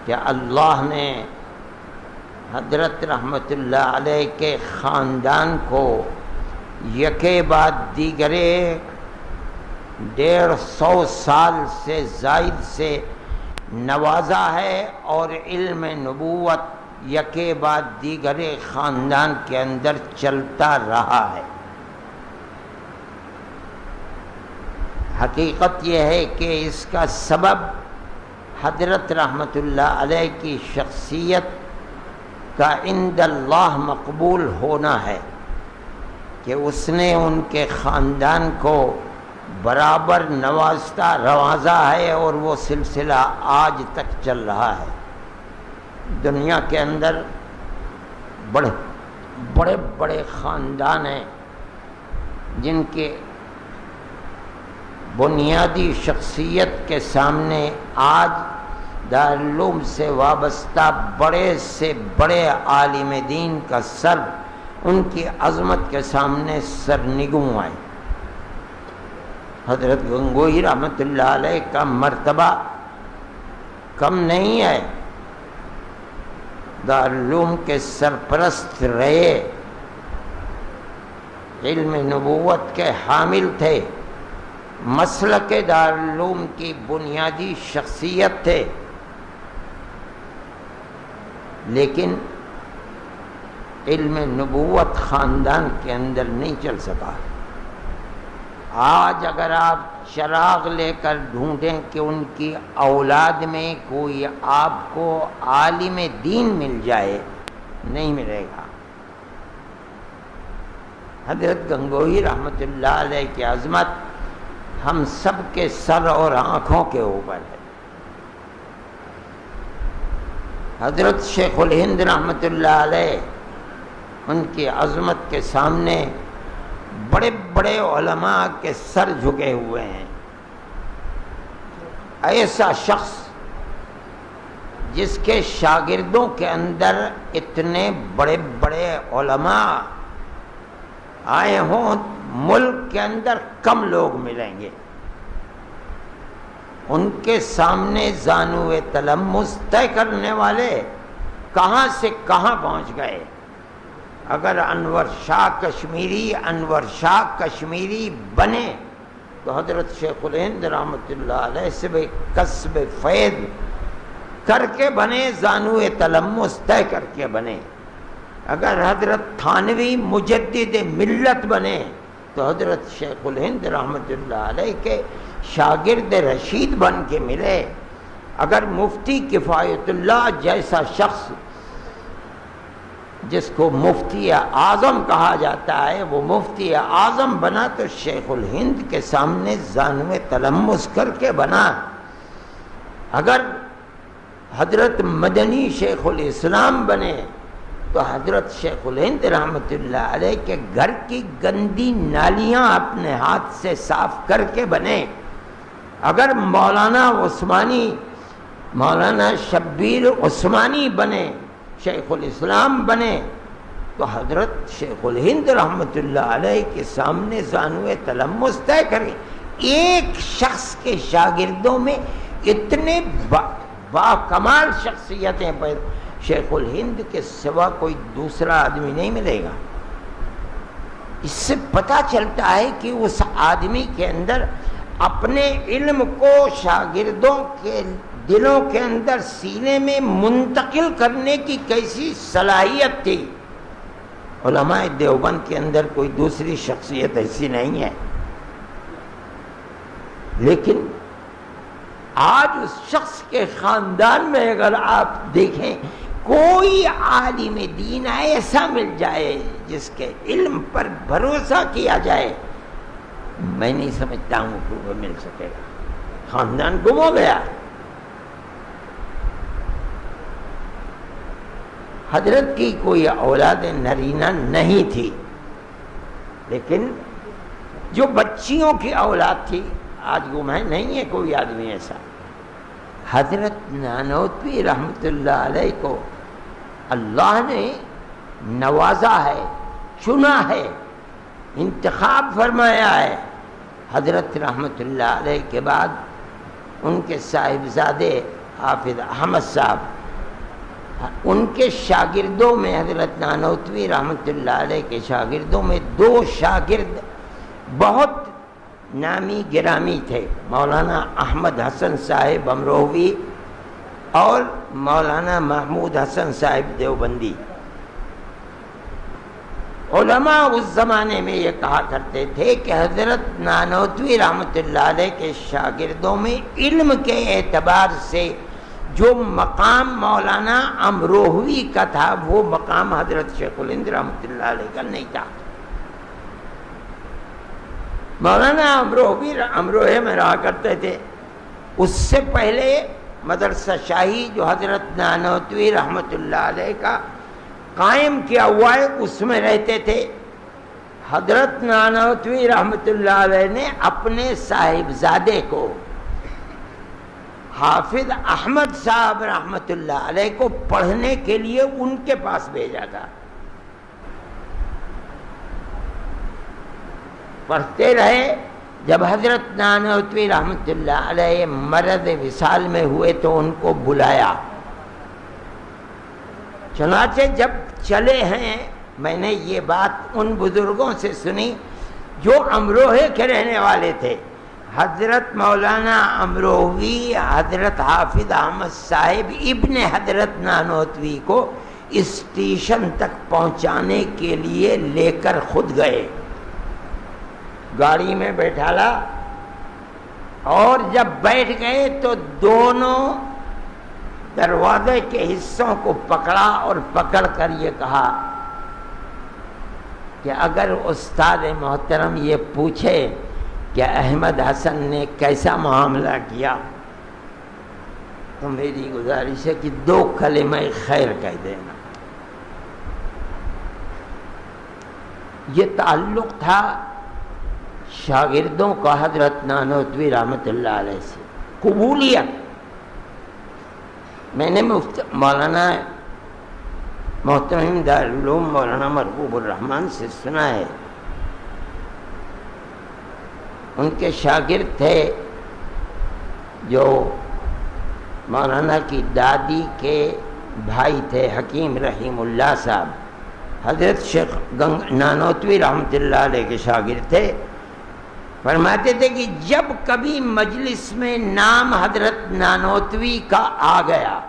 کہ اللہ نے حضرت رحمت اللہ علیہ کے خاندان کو یکے بعد دیگرے 150 سال سے زائد سے نوازا ہے، اور علم نبوت یکے بعد دیگرے خاندان کے اندر چلتا رہا ہے۔ حقیقت یہ ہے کہ اس کا سبب حضرت رحمت اللہ علیہ کی شخصیت کا عند اللہ مقبول ہونا ہے کہ اس نے ان کے خاندان کو برابر نوازا ہے، اور وہ سلسلہ آج تک چل رہا ہے۔ دنیا کے اندر بڑے بڑے خاندان ہیں جن کے بنیادی شخصیت کے سامنے آج دارالعلوم سے وابستہ بڑے سے بڑے عالم دین کا سر ان کی عظمت کے سامنے سرنگوں آئے۔ حضرت گنگوہی رحمت اللہ علیہ کا مرتبہ کم نہیں ہے، دارالعلوم کے سرپرست رہے، علم نبوت کے حامل تھے، مسلک دارالعلوم کی بنیادی شخصیت تھے، لیکن علم نبوت خاندان کے اندر نہیں چل سکا۔ آج اگر آپ چراغ لے کر ڈھونڈیں کہ ان کی اولاد میں کوئی آپ کو عالم دین مل جائے، نہیں ملے گا۔ حضرت گنگوہی رحمت اللہ علیہ کی عظمت ہم سب کے سر اور آنکھوں کے اوپر ہے۔ حضرت شیخ الہند رحمت اللہ علیہ، ان کی عظمت کے سامنے بڑے بڑے علماء کے سر جھکے ہوئے ہیں۔ ایسا شخص جس کے شاگردوں کے اندر اتنے بڑے بڑے علماء آئے ہوں، ملک کے اندر کم لوگ ملیں گے۔ ان کے سامنے زانو تلمس طے کرنے والے کہاں سے کہاں پہنچ گئے۔ اگر انور شاہ کشمیری بنے تو حضرت شیخ الہند رحمت اللہ علیہ سے بھی کسب فیض کر کے بنے، زانو تلمس طے کر کے بنے۔ اگر حضرت تھانوی مجدد ملت بنے تو حضرت شیخ الہند رحمت اللہ علیہ کے شاگرد رشید بن کے ملے۔ اگر مفتی کفایت اللہ جیسا شخص جس کو مفتی اعظم کہا جاتا ہے، وہ مفتی اعظم بنا تو شیخ الہند کے سامنے زانو تلمس کر کے بنا۔ اگر حضرت مدنی شیخ الاسلام بنے تو حضرت شیخ الہند رحمت اللہ علیہ کے گھر کی گندی نالیاں اپنے ہاتھ سے صاف کر کے بنے۔ اگر مولانا شبیر عثمانی بنے، شیخ الاسلام بنے تو حضرت شیخ الہند رحمت اللہ علیہ کے سامنے زانو تلمس طے کریں۔ ایک شخص کے شاگردوں میں اتنے با کمال شخصیتیں پیدا، شیخ الہند کے سوا کوئی دوسرا آدمی نہیں ملے گا۔ اس سے پتہ چلتا ہے کہ اس آدمی کے اندر اپنے علم کو شاگردوں کے دلوں کے اندر سینے میں منتقل کرنے کی کیسی صلاحیت تھی۔ علماء دیوبند کے اندر کوئی دوسری شخصیت ایسی نہیں ہے، لیکن آج اس شخص کے خاندان میں اگر آپ دیکھیں کوئی عالم دین ایسا مل جائے جس کے علم پر بھروسہ کیا جائے، میں نہیں سمجھتا ہوں کہ وہ مل سکے گا۔ خاندان گم ہو گیا۔ حضرت کی کوئی اولاد نرینہ نہیں تھی، لیکن جو بچیوں کی اولاد تھی آج گم ہے، نہیں ہے کوئی آدمی ایسا۔ حضرت نانوتوی رحمت اللہ علیہ کو اللہ نے نوازا ہے، چنا ہے، انتخاب فرمایا ہے۔ حضرت رحمت اللہ علیہ کے بعد ان کے صاحبزادے حافظ احمد صاحب ان کے شاگردوں میں حضرت نانوتوی رحمۃ اللہ علیہ کے شاگردوں میں 2 شاگرد بہت نامی گرامی تھے، مولانا احمد حسن صاحب امروہوی اور مولانا محمود حسن صاحب دیوبندی۔ علماء اس زمانے میں یہ کہا کرتے تھے کہ حضرت نانوتوی رحمۃ اللہ علیہ کے شاگردوں میں علم کے اعتبار سے جو مقام مولانا امروہوی کا تھا وہ مقام حضرت شیخ الہند رحمۃ اللہ علیہ کا نہیں تھا۔ مولانا امروہے میں رہا کرتے تھے، اس سے پہلے مدرسہ شاہی جو حضرت نانوتوی رحمۃ اللہ علیہ کا قائم کیا ہوا ہے اس میں رہتے تھے۔ حضرت نانوتوی رحمۃ اللہ علیہ نے اپنے صاحبزادے کو حافظ احمد صاحب رحمۃ اللہ علیہ کو پڑھنے کے لیے ان کے پاس بھیجا تھا۔ پڑھتے رہے، جب حضرت نانوتوی رحمۃ اللہ علیہ مرض وصال میں ہوئے تو ان کو بلایا۔ چنانچہ جب چلے ہیں، میں نے یہ بات ان بزرگوں سے سنی جو امروہے کے رہنے والے تھے۔ حضرت مولانا امروہوی حضرت حافظ احمد صاحب ابن حضرت نانوتوی کو اسٹیشن تک پہنچانے کے لیے لے کر خود گئے، گاڑی میں بیٹھالا، اور جب بیٹھ گئے تو دونوں دروازے کے حصوں کو پکڑا اور پکڑ کر یہ کہا کہ اگر استاد محترم یہ پوچھے کہ احمد حسن نے کیسا معاملہ کیا تو میری گزارش ہے کہ 2 کلمہ خیر کہہ دینا۔ یہ تعلق تھا شاگردوں کا حضرت نانوتوی رحمۃ اللہ علیہ سے، قبولیت۔ میں نے مولانا محترم دارالعلوم مولانا مرغوب الرحمن سے سنا ہے، ان کے شاگرد تھے جو مولانا کی دادی کے بھائی تھے، حکیم رحیم اللہ صاحب، حضرت شیخ نانوتوی رحمۃ اللہ علیہ کے شاگرد تھے۔ فرماتے تھے کہ جب کبھی مجلس میں نام حضرت نانوتوی کا آ گیا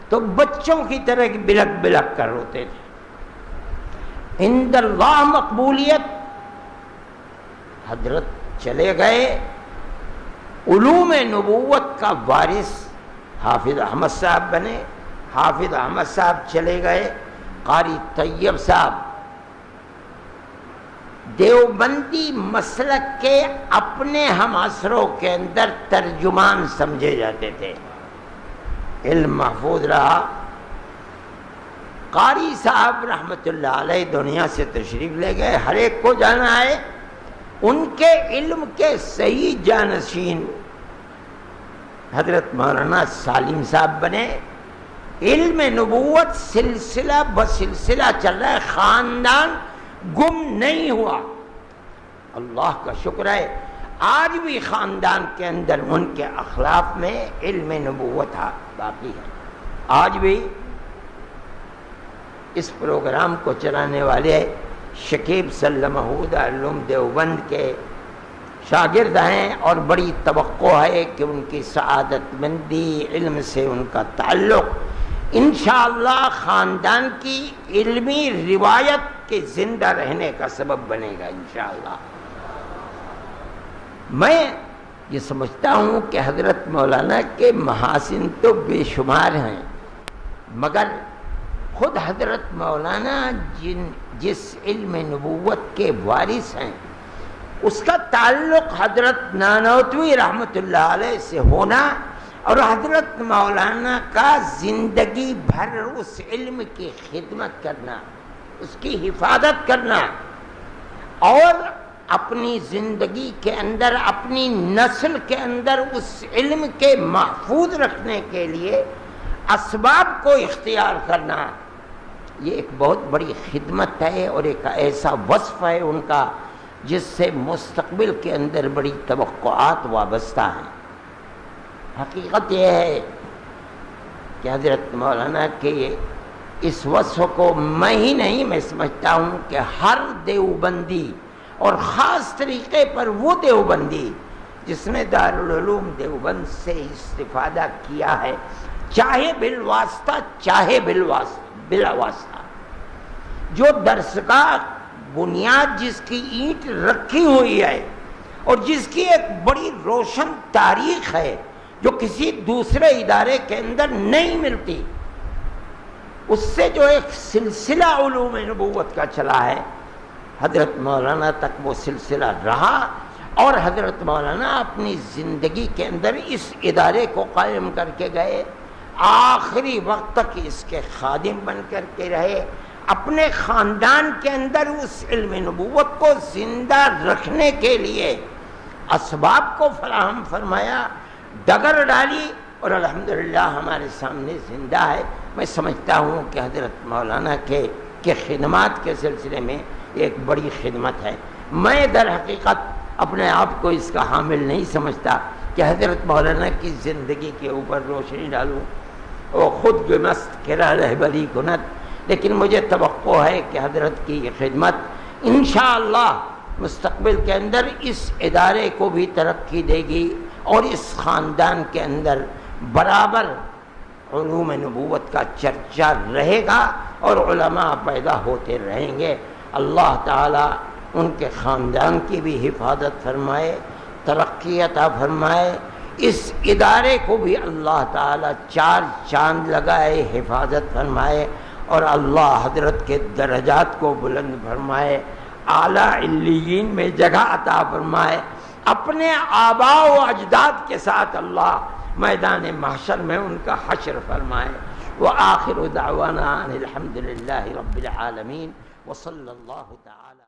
تو بچوں کی طرح بلک بلک کر روتے تھے۔ عند اللہ مقبولیت۔ حضرت چلے گئے، علوم نبوت کا وارث حافظ احمد صاحب بنے۔ حافظ احمد صاحب چلے گئے، قاری طیب صاحب دیوبندی مسلک کے اپنے ہم عصروں کے اندر ترجمان سمجھے جاتے تھے، علم محفوظ رہا۔ قاری صاحب رحمۃ اللہ علیہ دنیا سے تشریف لے گئے، ہر ایک کو جانا ہے، ان کے علم کے صحیح جانشین حضرت مولانا سالم صاحب بنے۔ علم نبوت سلسلہ بسلسلہ چل رہا ہے، خاندان گم نہیں ہوا، اللہ کا شکر ہے۔ آج بھی خاندان کے اندر ان کے اخلاق میں علم نبوت باقی ہے۔ آج بھی اس پروگرام کو چلانے والے شکیب سلمہ دارالعلوم دیوبند کے شاگرد ہیں، اور بڑی توقع ہے کہ ان کی سعادت مندی، علم سے ان کا تعلق انشاءاللہ خاندان کی علمی روایت کے زندہ رہنے کا سبب بنے گا انشاءاللہ۔ میں یہ سمجھتا ہوں کہ حضرت مولانا کے محاسن تو بے شمار ہیں، مگر خود حضرت مولانا جس علم نبوت کے وارث ہیں اس کا تعلق حضرت نانوتوی رحمۃ اللہ علیہ سے ہونا، اور حضرت مولانا کا زندگی بھر اس علم کی خدمت کرنا، اس کی حفاظت کرنا، اور اپنی زندگی کے اندر اپنی نسل کے اندر اس علم کے محفوظ رکھنے کے لیے اسباب کو اختیار کرنا، یہ ایک بہت بڑی خدمت ہے اور ایک ایسا وصف ہے ان کا جس سے مستقبل کے اندر بڑی توقعات وابستہ ہیں۔ حقیقت یہ ہے کہ حضرت مولانا کے اس وصف کو میں ہی نہیں، میں سمجھتا ہوں کہ ہر دیوبندی اور خاص طریقے پر وہ دیوبندی جس نے دارالعلوم دیوبند سے استفادہ کیا ہے، چاہے بالواسطہ چاہے بلا واسطہ، جو درس کا بنیاد جس کی اینٹ رکھی ہوئی ہے اور جس کی ایک بڑی روشن تاریخ ہے جو کسی دوسرے ادارے کے اندر نہیں ملتی، اس سے جو ایک سلسلہ علوم نبوت کا چلا ہے، حضرت مولانا تک وہ سلسلہ رہا، اور حضرت مولانا اپنی زندگی کے اندر اس ادارے کو قائم کر کے گئے، آخری وقت تک اس کے خادم بن کر کے رہے، اپنے خاندان کے اندر اس علم نبوت کو زندہ رکھنے کے لیے اسباب کو فراہم فرمایا، ڈگر ڈالی، اور الحمدللہ ہمارے سامنے زندہ ہے۔ میں سمجھتا ہوں کہ حضرت مولانا کے خدمات کے سلسلے میں ایک بڑی خدمت ہے۔ میں در حقیقت اپنے آپ کو اس کا حامل نہیں سمجھتا کہ حضرت مولانا کی زندگی کے اوپر روشنی ڈالوں، وہ خود گمست کرا رہبری کنت، لیکن مجھے توقع ہے کہ حضرت کی یہ خدمت انشاءاللہ مستقبل کے اندر اس ادارے کو بھی ترقی دے گی، اور اس خاندان کے اندر برابر علوم نبوت کا چرچا رہے گا اور علماء پیدا ہوتے رہیں گے۔ اللہ تعالی ان کے خاندان کی بھی حفاظت فرمائے، ترقی عطا فرمائے، اس ادارے کو بھی اللہ تعالی چار چاند لگائے، حفاظت فرمائے، اور اللہ حضرت کے درجات کو بلند فرمائے، اعلیٰ علیین میں جگہ عطا فرمائے، اپنے آباء و اجداد کے ساتھ اللہ میدان محشر میں ان کا حشر فرمائے۔ وآخر دعوانا ان الحمد للہ رب العالمین وصلی اللہ تعالی